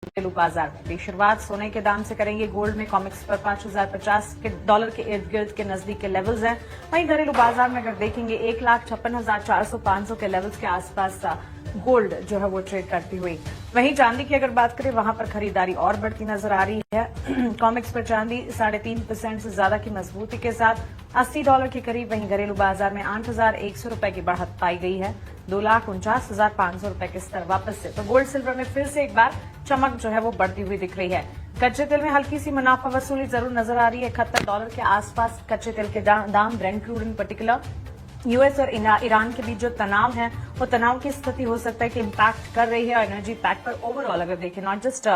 घरेलू बाजार में। शुरुआत सोने के दाम से करेंगे। गोल्ड में कॉमिक्स पर $5,050 के डॉलर के इर्द गिर्द के नजदीक के लेवल्स हैं। वहीं घरेलू बाजार में अगर देखेंगे 1,56,400-500 के लेवल्स के आसपास गोल्ड जो है वो ट्रेड करती हुई। वहीं चांदी की अगर बात करें, वहां पर खरीदारी और बढ़ती नजर आ रही है। कॉमिक्स पर चांदी 3.5% से ज्यादा की मजबूती के साथ $80 के करीब। वहीं घरेलू बाजार में ₹8,100 की बढ़त पाई गई है। 2,49,500 रुपए के स्तर वापस से। तो गोल्ड सिल्वर में फिर से एक बार चमक जो है वो बढ़ती हुई दिख रही है। कच्चे तेल में हल्की सी मुनाफा वसूली जरूर नजर आ रही है। $71 के आसपास कच्चे तेल के दाम, ब्रेंट क्रूड इन पर्टिकुलर। यूएस और ईरान के बीच जो तनाव है, वो तनाव की स्थिति हो सकता है कि इम्पैक्ट कर रही है एनर्जी पैक पर ओवरऑल अगर देखें, not just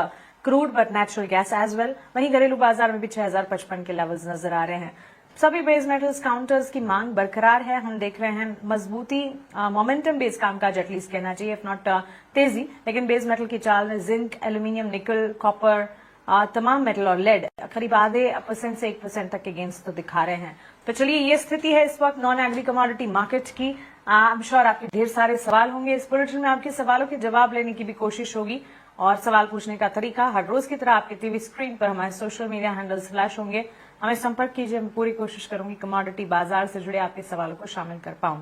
crude but natural gas as well. वहीं घरेलू बाजार में भी 6,055 के लेवल्स नजर आ रहे हैं। सभी बेस मेटल्स काउंटर्स की मांग बरकरार है। हम देख रहे हैं मजबूती, मोमेंटम बेस कामकाज एटलीस्ट कहना चाहिए, इफ नॉट तेजी। लेकिन बेस मेटल की चाल जिंक, एल्यूमिनियम, निकल, कॉपर, तमाम मेटल और लेड करीब आधे % से 1% तक के गेंस तो दिखा रहे हैं। तो चलिए, ये स्थिति है इस वक्त नॉन एग्री कमोडिटी मार्केट की। आई एम श्योर आपके ढेर सारे सवाल होंगे। इस बुलेटिन में आपके सवालों के जवाब लेने की भी कोशिश होगी और सवाल पूछने का तरीका हर रोज की तरह आपके टीवी स्क्रीन पर हमारे सोशल मीडिया हैंडल्स फ्लैश होंगे। हमें संपर्क कीजिए। मैं पूरी कोशिश करूंगी कमोडिटी बाजार से जुड़े आपके सवालों को शामिल कर पाऊं।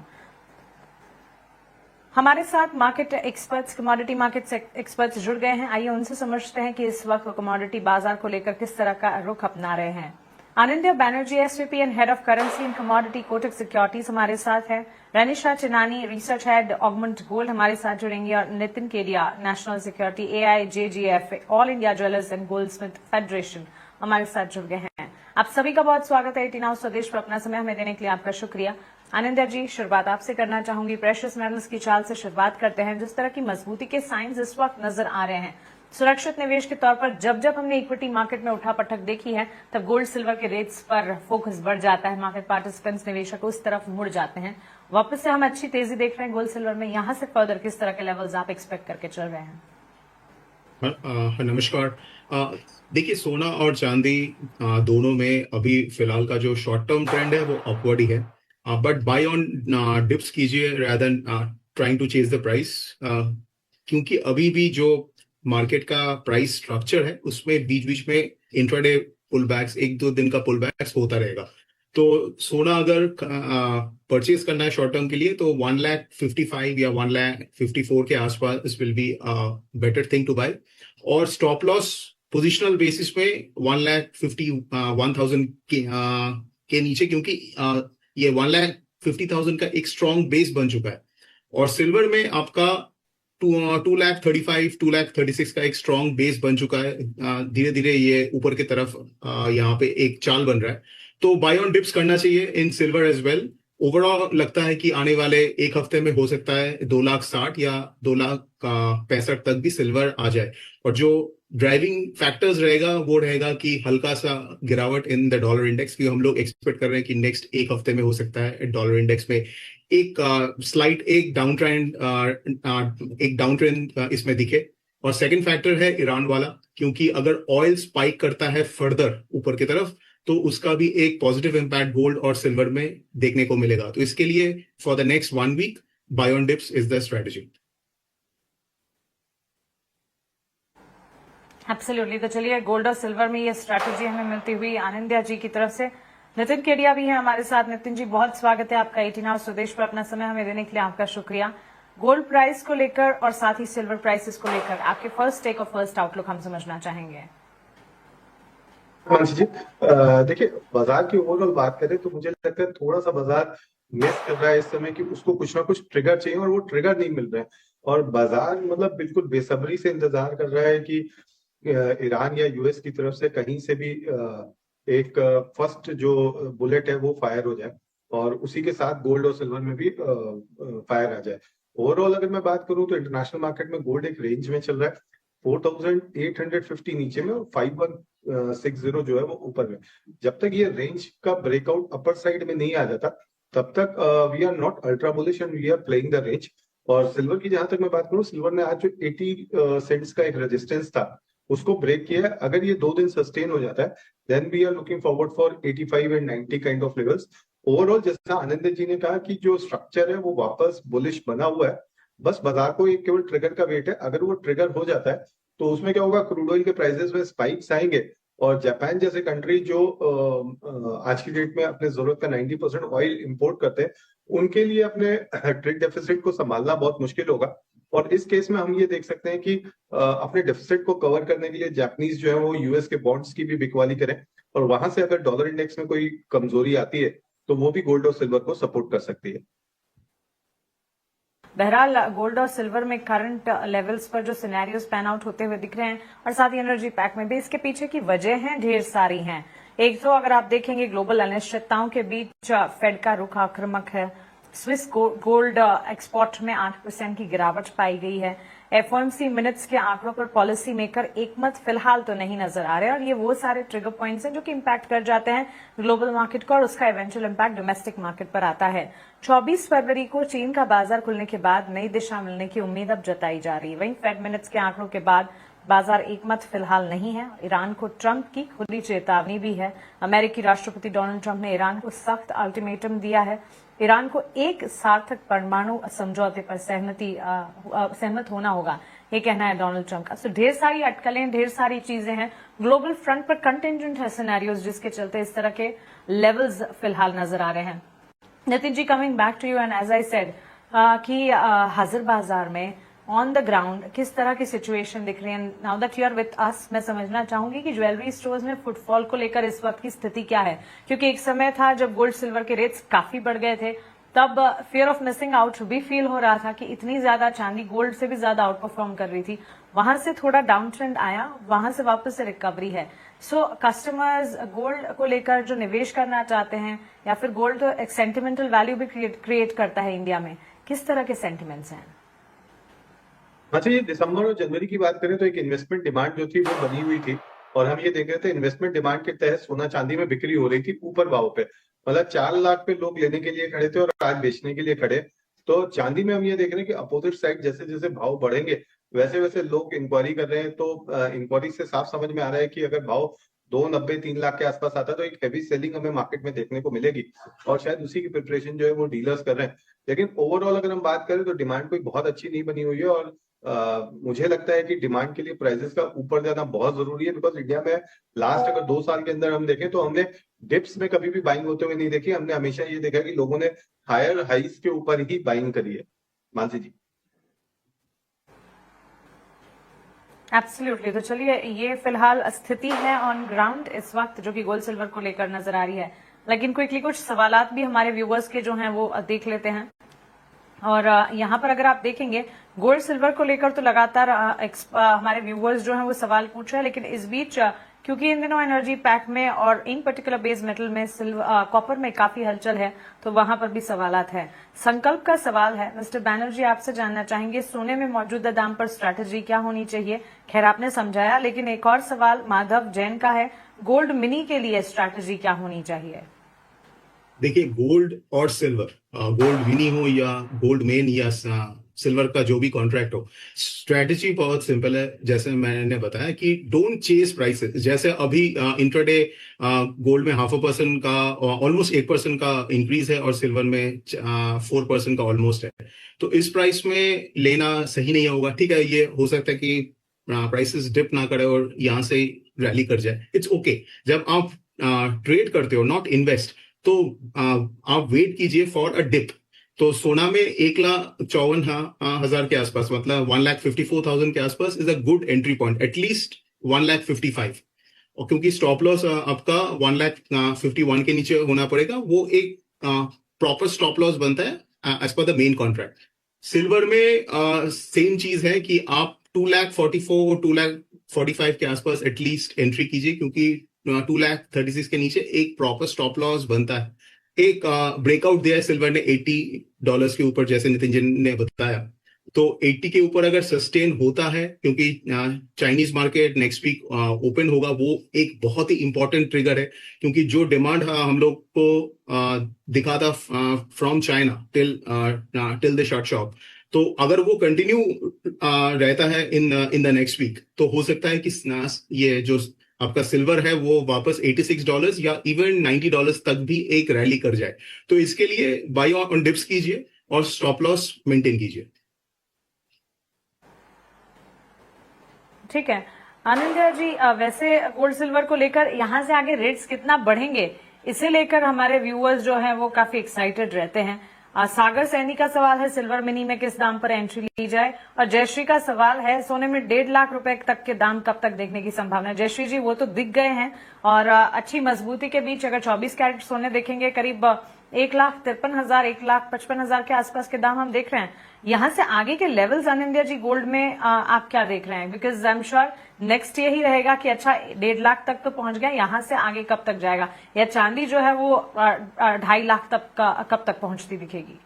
हमारे साथ market experts, commodity market experts जुड़ गए हैं। आइए उनसे समझते हैं कि इस वक्त कमोडिटी बाजार को लेकर किस तरह का रुख अपना रहे हैं। Anandya Banerjee, SVP and head of currency and commodity, Kotak securities हमारे साथ है। Ranisha Chinani, research head, Augment Gold हमारे साथ जुड़ेंगे। और Nitin Kedia, national security, AIJGF, all India jewellers and goldsmith federation हमारे साथ जुड़ गए हैं। आप सभी का बहुत स्वागत है 18 स्वदेश पर। अपना समय हमें देने के लिए आपका शुक्रिया। आनंद्या जी, शुरुआत आपसे करना चाहूंगी। प्रेशियस मेटल्स की चाल से शुरुआत करते हैं। जिस तरह की मजबूती के साइंस इस वक्त नजर आ रहे हैं, सुरक्षित निवेश के तौर पर जब जब हमने इक्विटी मार्केट में उठापटक देखी है, तब गोल्ड सिल्वर के रेट्स पर फोकस बढ़ जाता है। मार्केट पार्टिसिपेंट्स, निवेशक उस तरफ मुड़ जाते हैं। वापस से हम अच्छी तेजी देख रहे हैं गोल्ड सिल्वर में। यहां से फर्दर किस तरह के लेवल्स आप एक्सपेक्ट करके चल रहे हैं? नमस्कार। देखिए, सोना और चांदी दोनों में अभी फिलहाल का जो शॉर्ट टर्म ट्रेंड है वो अपवर्ड ही है। बट बाय ऑन डिप्स कीजिए rather than trying to chase the price, क्योंकि अभी भी जो मार्केट का प्राइस स्ट्रक्चर है उसमें बीच बीच में इंट्राडे पुल बैक्स, 1-2 दिन का पुल बैक्स होता रहेगा। तो सोना अगर परचेज करना है शॉर्ट टर्म के लिए तो 1,55,000 या 1,54,000 के आसपास will be better thing to buy. और स्टॉप लॉस पोजिशनल बेसिस में 1,51,000 के नीचे, क्योंकि ये 1,50,000 का एक स्ट्रॉन्ग बेस बन चुका है। और सिल्वर में आपका 2,35,000 2,36,000 का एक स्ट्रॉन्ग बेस बन चुका है। धीरे धीरे ये ऊपर की तरफ यहाँ पे एक चाल बन रहा है। तो बाय ऑन डिप्स करना चाहिए इन सिल्वर एज वेल। ओवरऑल लगता है कि आने वाले एक हफ्ते में हो सकता है 2,60,000 या 2,65,000 तक भी सिल्वर आ जाए। और जो ड्राइविंग फैक्टर्स रहेगा वो रहेगा कि हल्का सा गिरावट इन द डॉलर इंडेक्स की हम लोग एक्सपेक्ट कर रहे हैं कि नेक्स्ट एक हफ्ते में हो सकता है डॉलर इंडेक्स में एक स्लाइट एक डाउन ट्रेंड इसमें दिखे। और सेकंड फैक्टर है ईरान वाला, क्योंकि अगर ऑयल स्पाइक करता है फर्दर ऊपर की तरफ तो उसका भी एक पॉजिटिव इंपैक्ट गोल्ड और सिल्वर में देखने को मिलेगा। तो इसके लिए for the next 1 week buy on dips is the strategy. Absolutely. तो चलिए, गोल्ड और सिल्वर में ये स्ट्रैटेजी हमें मिलती हुई आनंद्या जी की तरफ से। नितिन केडिया भी है हमारे साथ। नितिन जी, बहुत स्वागत है आपका 18 स्वदेश पर। अपना समय हमें देने के लिए आपका शुक्रिया। गोल्ड प्राइस को लेकर और साथ ही सिल्वर प्राइसेस को लेकर आपके फर्स्ट टेक और फर्स्ट आउटलुक हम समझना चाहेंगे। मानसी जी, देखिए, बाजार की ओवरऑल बात करें तो मुझे लगता है थोड़ा सा बाजार मिस कर रहा है इस समय कि उसको कुछ ना कुछ ट्रिगर चाहिए और वो ट्रिगर नहीं मिल रहा है। और बाजार मतलब बिल्कुल बेसब्री से इंतजार कर रहा है कि ईरान या यूएस की तरफ से कहीं से भी एक फर्स्ट जो बुलेट है वो फायर हो जाए और उसी के साथ गोल्ड और सिल्वर में भी फायर आ जाए। ओवरऑल अगर मैं बात करूं तो इंटरनेशनल मार्केट में गोल्ड एक रेंज में चल रहा है 4,850 नीचे में और 5,160 जो है वो ऊपर में। जब तक ये रेंज का ब्रेकआउट अपर साइड में नहीं आ जाता तब तक we are not ultra bullish and we are playing the range. और सिल्वर की जहां तक मैं बात करूं, सिल्वर ने आज जो 80 सेंट्स का एक रेजिस्टेंस था उसको ब्रेक किया है। अगर ये 2 दिन सस्टेन हो जाता है then we are looking forward for 85 and 90 kind of levels. Overall जैसा आनंद जी ने कहा कि जो स्ट्रक्चर है वो वापस बुलिश बना हुआ है, बस बाजार को एक केवल ट्रिगर का वेट है। अगर वो ट्रिगर हो जाता है तो उसमें क्या होगा, क्रूड ऑयल के प्राइसेस में स्पाइक्स आएंगे और जापान जैसे कंट्री जो आज की डेट में अपने जरूरत का 90% ऑयल इंपोर्ट करते हैं, उनके लिए अपने ट्रेड डेफिसिट को संभालना बहुत मुश्किल होगा। और इस केस में हम ये देख सकते हैं कि अपने डेफिसिट को कवर करने के लिए जापानीज जो है वो यूएस के बॉन्ड्स की भी बिकवाली करें, और वहां से अगर डॉलर इंडेक्स में कोई कमजोरी आती है तो वो भी गोल्ड और सिल्वर को सपोर्ट कर सकती है। बहरहाल गोल्ड और सिल्वर में करंट लेवल्स पर जो सिनेरियोज पैन आउट होते हुए दिख रहे हैं और साथ ही एनर्जी पैक में भी, इसके पीछे की वजह है ढेर सारी हैं। एक तो अगर आप देखेंगे ग्लोबल अनिश्चितताओं के बीच फेड का रुख आक्रामक है। स्विस गोल्ड एक्सपोर्ट में 8% की गिरावट पाई गई है। एफओएमसी मिनट्स के आंकड़ों पर पॉलिसी मेकर एकमत फिलहाल तो नहीं नजर आ रहे, और ये वो सारे ट्रिगर पॉइंट्स हैं जो कि इम्पैक्ट कर जाते हैं ग्लोबल मार्केट को, और उसका इवेंचुअल इम्पैक्ट डोमेस्टिक मार्केट पर आता है। 24 फरवरी को चीन का बाजार खुलने के बाद नई दिशा मिलने की उम्मीद अब जताई जा रही है। वहीं फेड मिनट्स के आंकड़ों के बाद बाजार एकमत फिलहाल नहीं है। ईरान को ट्रंप की खुली चेतावनी भी है। अमेरिकी राष्ट्रपति डोनाल्ड ट्रंप ने ईरान को सख्त अल्टीमेटम दिया है। ईरान को एक सार्थक परमाणु समझौते पर सहमत होना होगा, ये कहना है डोनाल्ड ट्रंप का। तो ढेर सारी अटकलें, ढेर सारी चीजें हैं ग्लोबल फ्रंट पर, कंटिजेंट है सिनेरियोज जिसके चलते इस तरह के लेवल्स फिलहाल नजर आ रहे हैं। Nitin ji, coming back to you, and as I said कि हाजिर बाजार में ऑन द ग्राउंड किस तरह की सिचुएशन दिख रही है now that you are with us. मैं समझना चाहूंगी कि ज्वेलरी स्टोर्स में फुटफॉल को लेकर इस वक्त की स्थिति क्या है, क्योंकि एक समय था जब गोल्ड सिल्वर के रेट्स काफी बढ़ गए थे, तब फियर ऑफ मिसिंग आउट भी फील हो रहा था कि इतनी ज्यादा चांदी गोल्ड से भी ज्यादा आउट परफॉर्म कर रही थी। वहां से थोड़ा डाउन ट्रेंड आया, वहां से वापस से रिकवरी है। सो कस्टमर्स गोल्ड को लेकर जो निवेश करना चाहते हैं, या फिर गोल्ड तो एक सेंटिमेंटल वैल्यू भी क्रिएट करता है इंडिया में, किस तरह के सेंटिमेंट्स हैं? अच्छा, ये दिसंबर और जनवरी की बात करें तो एक इन्वेस्टमेंट डिमांड जो थी वो बनी हुई थी, और हम ये देख रहे थे इन्वेस्टमेंट डिमांड के तहत सोना चांदी में बिक्री हो रही थी ऊपर भाव पे। मतलब 4 लाख पे लोग लेने के लिए खड़े थे और आज बेचने के लिए खड़े। तो चांदी में हम ये देख रहे हैं कि अपोजिट साइड जैसे जैसे भाव बढ़ेंगे वैसे वैसे लोग इंक्वायरी कर रहे हैं। तो इंक्वायरी से साफ समझ में आ रहा है कि अगर भाव 290 3 लाख के आसपास आता है तो एक हैवी सेलिंग हमें मार्केट में देखने को मिलेगी, और शायद उसी की प्रिपरेशन जो है वो डीलर्स कर रहे हैं। लेकिन ओवरऑल अगर हम बात करें तो डिमांड कोई बहुत अच्छी नहीं बनी हुई है, और मुझे लगता है कि डिमांड के लिए प्राइसेस का ऊपर जाना बहुत जरूरी है। बिकॉज इंडिया में लास्ट अगर 2 साल के अंदर हम देखें तो हमने डिप्स में कभी भी बाइंग होते हुए नहीं देखी। हमने हमेशा ये देखा कि लोगों ने हायर हाइस के ऊपर ही बाइंग करी है। मानसी जी। एब्सोल्युटली। तो चलिए, ये फिलहाल स्थिति है ऑन ग्राउंड इस वक्त जो कि गोल्ड सिल्वर को लेकर नजर आ रही है। लेकिन क्विकली कुछ सवालात भी हमारे व्यूअर्स के जो हैं वो देख लेते हैं। और यहाँ पर अगर आप देखेंगे गोल्ड सिल्वर को लेकर तो लगातार हमारे व्यूअर्स जो हैं वो सवाल पूछ रहे हैं, लेकिन इस बीच क्योंकि इन दिनों एनर्जी पैक में और इन पर्टिकुलर बेस मेटल में कॉपर में काफी हलचल है, तो वहां पर भी सवालात है। संकल्प का सवाल है, मिस्टर बैनर्जी आपसे जानना चाहेंगे सोने में मौजूदा दाम पर स्ट्रैटेजी क्या होनी चाहिए? खैर आपने समझाया, लेकिन एक और सवाल माधव जैन का है, गोल्ड मिनी के लिए स्ट्रैटेजी क्या होनी चाहिए? देखिए, गोल्ड और सिल्वर, गोल्ड मिनी हो या गोल्ड मेन या सिल्वर का जो भी कॉन्ट्रैक्ट हो, स्ट्रेटेजी बहुत सिंपल है। जैसे मैंने बताया कि डोंट चेस प्राइसेस। जैसे अभी इंट्राडे गोल्ड में 0.5% का, ऑलमोस्ट 1% का इंक्रीज है, और सिल्वर में 4% का ऑलमोस्ट है। तो इस प्राइस में लेना सही नहीं होगा। ठीक है, ये हो सकता है कि प्राइसेस डिप ना करे और यहाँ से रैली कर जाए, इट्स ओके। जब आप ट्रेड करते हो, नॉट इन्वेस्ट, तो आप वेट कीजिए फॉर अ डिप। तो सोना में 1,54,000 के आसपास, मतलब 1,54,000 के आसपास is a good entry point, at least 1,55,000। और क्योंकि स्टॉप लॉस आपका 1,51,000 के नीचे होना पड़ेगा, वो एक प्रॉपर स्टॉप लॉस बनता है as per the main contract. Silver में सेम चीज है कि आप 2,44,000 2,45,000 के आसपास एटलीस्ट एंट्री कीजिए, क्योंकि 2,36,000 के नीचे एक प्रॉपर स्टॉप लॉस बनता है। एक ब्रेकआउट दिया है सिल्वर ने $80 के ऊपर, जैसे नितिन जी ने बताया। तो 80 के ऊपर अगर सस्टेन होता है, क्योंकि Chinese market next week open होगा, वो एक बहुत ही इंपॉर्टेंट ट्रिगर है। क्योंकि जो डिमांड हम लोग को दिखा था from China till the short shop, तो अगर वो कंटिन्यू रहता है इन द नेक्स्ट वीक, तो हो सकता है कि ये जो आपका सिल्वर है वो वापस $86 या इवन $90 तक भी एक रैली कर जाए। तो इसके लिए बाय ऑन डिप्स कीजिए और स्टॉप लॉस मेंटेन कीजिए। ठीक है आनंद जी, वैसे गोल्ड सिल्वर को लेकर यहाँ से आगे रेट्स कितना बढ़ेंगे, इसे लेकर हमारे व्यूअर्स जो हैं वो काफी एक्साइटेड रहते हैं। सागर सैनी का सवाल है सिल्वर मिनी में किस दाम पर एंट्री ली जाए, और जयश्री का सवाल है सोने में 1.5 लाख रुपए तक के दाम कब तक देखने की संभावना है। जयश्री जी, वो तो दिख गए हैं, और अच्छी मजबूती के बीच अगर 24 कैरेट सोने देखेंगे करीब 1,53,000 1,55,000 के आसपास के दाम हम देख रहे हैं। यहां से आगे के लेवल्स आनंदिया जी गोल्ड में आप क्या देख रहे हैं, because I am sure next यही रहेगा कि अच्छा 1.5 लाख तक तो पहुंच गया, यहां से आगे कब तक जाएगा, या चांदी जो है वो 2.5 लाख तक का कब तक पहुंचती दिखेगी?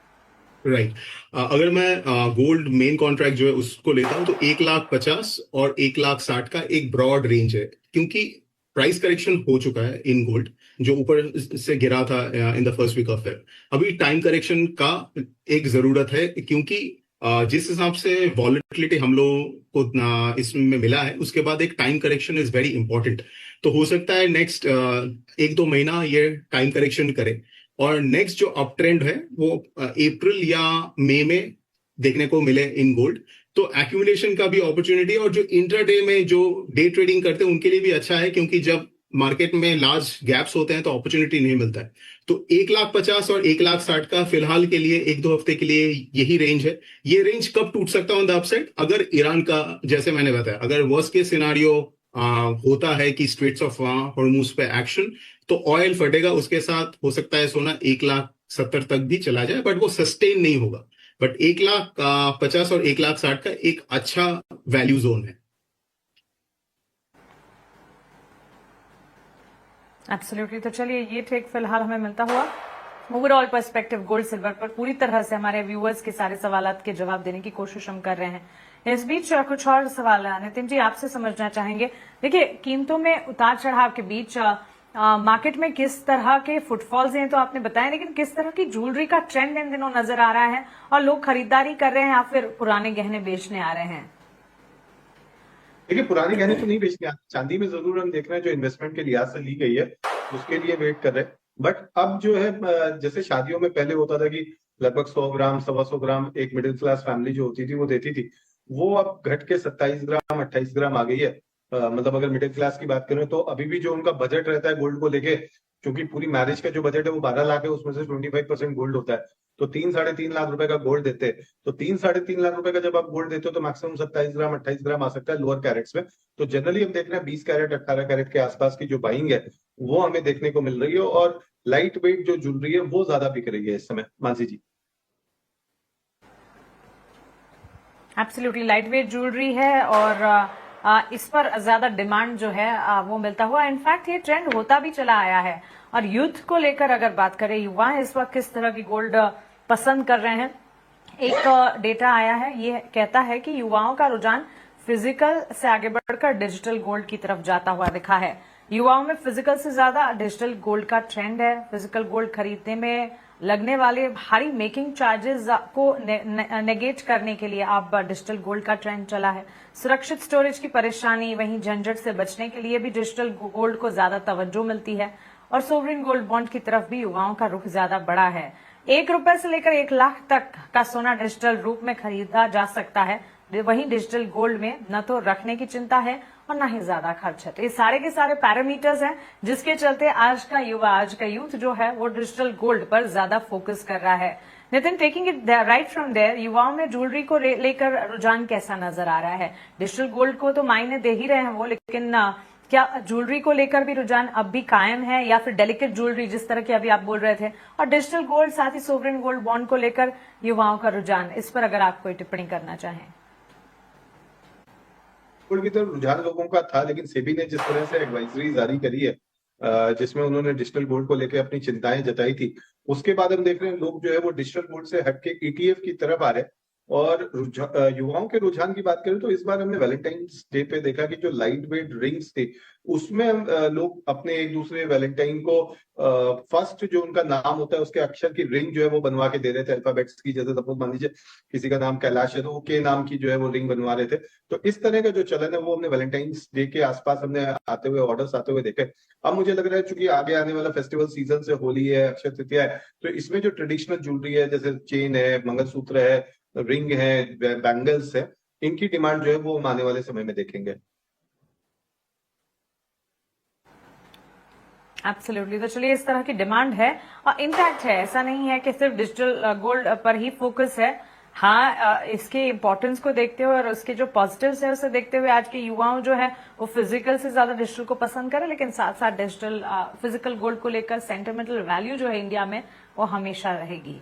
राइट अगर मैं गोल्ड मेन कॉन्ट्रैक्ट जो है उसको लेता हूं तो 1,50,000 और 1,60,000 का एक ब्रॉड रेंज है, क्योंकि प्राइस करेक्शन हो चुका है इन गोल्ड जो ऊपर से गिरा था in the first week of Feb. अभी टाइम करेक्शन का एक जरूरत है, क्योंकि जिस हिसाब से वॉलेटिलिटी हम लोगों को इसमें मिला है उसके बाद एक time correction is very important. तो हो सकता है नेक्स्ट 1-2 महीना ये टाइम करेक्शन करे, और नेक्स्ट जो अप ट्रेंड है वो अप्रैल या मई में देखने को मिले इन गोल्ड। तो एक्यूमुलेशन का भी अपॉर्चुनिटी, और जो इंट्राडे में जो डे ट्रेडिंग करते हैं उनके लिए भी अच्छा है, क्योंकि जब मार्केट में लार्ज गैप्स होते हैं तो अपॉर्चुनिटी नहीं मिलता है। तो 1,50,000 और 1,60,000 का फिलहाल के लिए 1-2 हफ्ते के लिए यही रेंज है। ये रेंज कब टूट सकता है ऑन द अपसाइड, अगर ईरान का, जैसे मैंने बताया, अगर वर्स्ट केस सिनारियो होता है कि स्ट्रेट्स ऑफ हॉर्मुज पे एक्शन, तो ऑयल फटेगा, उसके साथ हो सकता है सोना 1,70,000 तक भी चला जाए, बट वो सस्टेन नहीं होगा। बट 1,50,000 और 1,60,000 का एक अच्छा वैल्यू जोन है। एब्सोल्युटली। तो चलिए ये टेक फिलहाल हमें मिलता हुआ ओवरऑल पर्सपेक्टिव गोल्ड सिल्वर पर पूरी तरह से हमारे व्यूअर्स के सारे सवालात के जवाब देने की कोशिश हम कर रहे हैं। इस बीच कुछ और सवाल है नितिन जी, आपसे समझना चाहेंगे। देखिए, कीमतों में उतार चढ़ाव के बीच मार्केट में किस तरह के फुटफॉल्स हैं तो आपने बताया, लेकिन किस तरह की ज्वेलरी का ट्रेंड इन दिनों नजर आ रहा है, और लोग खरीदारी कर रहे हैं या फिर पुराने गहने बेचने आ रहे हैं? देखिए, पुराने गहने तो नहीं बेचने आते, चांदी में जरूर हम देख रहे हैं जो इन्वेस्टमेंट के लिहाज से ली गई है उसके लिए वेट कर रहे हैं। बट अब जो है जैसे शादियों में पहले होता था कि लगभग 100 ग्राम 125 ग्राम एक मिडिल क्लास फैमिली जो होती थी वो देती थी, वो अब घट के 27 ग्राम 28 ग्राम आ गई है। मतलब अगर मिडिल क्लास की बात करें तो अभी भी जो उनका बजट रहता है गोल्ड को लेके, क्योंकि पूरी मैरिज का जो बजट है वो 12 लाख है, उसमें से 25% गोल्ड होता है, तो 3-3.5 लाख रुपए का गोल्ड देते हैं। तो 3-3.5 लाख रुपए का जब आप गोल्ड देते हो तो मैक्सिमम 27 ग्राम 28 ग्राम आ सकता है लोअर कैरेट्स में। तो जनरली हम देख रहे हैं 20 कैरेट 18 कैरेट के आसपास की जो बाइंग है वो हमें देखने को मिल रही है, और लाइट वेट जो ज्वेलरी है वो ज्यादा बिक रही है इस समय। मानसी जी, एब्सोल्युटली लाइट वेट ज्वेलरी है, और इस पर ज्यादा डिमांड जो है वो मिलता हुआ, इनफैक्ट ये ट्रेंड होता भी चला आया है। और यूथ को लेकर अगर बात करें, युवा इस वक्त किस तरह की गोल्ड पसंद कर रहे हैं, एक डेटा आया है, ये कहता है कि युवाओं का रुझान फिजिकल से आगे बढ़कर डिजिटल गोल्ड की तरफ जाता हुआ दिखा है। युवाओं में फिजिकल से ज्यादा डिजिटल गोल्ड का ट्रेंड है। फिजिकल गोल्ड खरीदने में लगने वाले भारी मेकिंग चार्जेस को नेगेट करने के लिए अब डिजिटल गोल्ड का ट्रेंड चला है। सुरक्षित स्टोरेज की परेशानी, वहीं झंझट से बचने के लिए भी डिजिटल गोल्ड को ज्यादा तवज्जो मिलती है, और सोवरिन गोल्ड बॉन्ड की तरफ भी युवाओं का रुख ज्यादा बढ़ा है। 1 रुपए से लेकर 1 लाख तक का सोना डिजिटल रूप में खरीदा जा सकता है। वहीं डिजिटल गोल्ड में न तो रखने की चिंता है और न ही ज्यादा खर्च है। तो ये सारे के सारे पैरामीटर्स हैं जिसके चलते आज का युवा, आज का यूथ जो है वो डिजिटल गोल्ड पर ज्यादा फोकस कर रहा है। Nitin, taking it right from there, युवाओं में ज्वेलरी को लेकर रुझान कैसा नजर आ रहा है? डिजिटल गोल्ड को तो मायने दे ही रहे हैं वो, लेकिन क्या ज्वेलरी को लेकर भी रुझान अब भी कायम है, या फिर डेलिकेट ज्वेलरी जिस तरह की अभी आप बोल रहे थे, और डिजिटल गोल्ड साथ ही सोवरिन गोल्ड बॉन्ड को लेकर युवाओं का रुझान, इस पर अगर आप कोई टिप्पणी करना चाहें? गोल्ड की तरफ रुझान लोगों का था, लेकिन सेबी ने जिस तरह से एडवाइजरी जारी करी है जिसमें उन्होंने डिजिटल गोल्ड को लेकर अपनी चिंताएं जताई थी, उसके बाद हम देख रहे हैं लोग जो है वो डिजिटल गोल्ड से हटके ETF की तरफ आ रहे हैं। और युवाओं के रुझान की बात करें तो इस बार हमने वैलेंटाइंस डे पे देखा कि जो लाइट वेट रिंग्स थे उसमें लोग अपने एक दूसरे वैलेंटाइन को फर्स्ट जो उनका नाम होता है उसके अक्षर की रिंग जो है वो बनवा के दे रहे थे, अल्फाबेट्स की। जैसे सपोज मान लीजिए किसी का नाम कैलाश है तो वो के नाम की जो है वो रिंग बनवा रहे थे। तो इस तरह का जो चलन है वो हमने वैलेंटाइंस डे के आसपास हमने आते हुए ऑर्डर्स आते हुए देखे। अब मुझे लग रहा है चूंकि आगे आने वाला फेस्टिवल सीजन से होली है, अक्षय तृतीया है, तो इसमें जो ट्रेडिशनल ज्वेलरी है जैसे चेन है, मंगलसूत्र है, रिंग है, बैंगल्स है, इनकी डिमांड जो है वो हम आने वाले समय में देखेंगे। एब्सोल्युटली। तो चलिए, इस तरह की डिमांड है और इंटैक्ट है, ऐसा नहीं है कि सिर्फ डिजिटल गोल्ड पर ही फोकस है। हाँ, इसके इम्पोर्टेंस को देखते हुए और उसके जो पॉजिटिव्स है उसे देखते हुए आज के युवाओं जो है वो फिजिकल से ज्यादा डिजिटल को पसंद करें, लेकिन साथ साथ डिजिटल फिजिकल गोल्ड को लेकर सेंटिमेंटल वैल्यू जो है इंडिया में वो हमेशा रहेगी।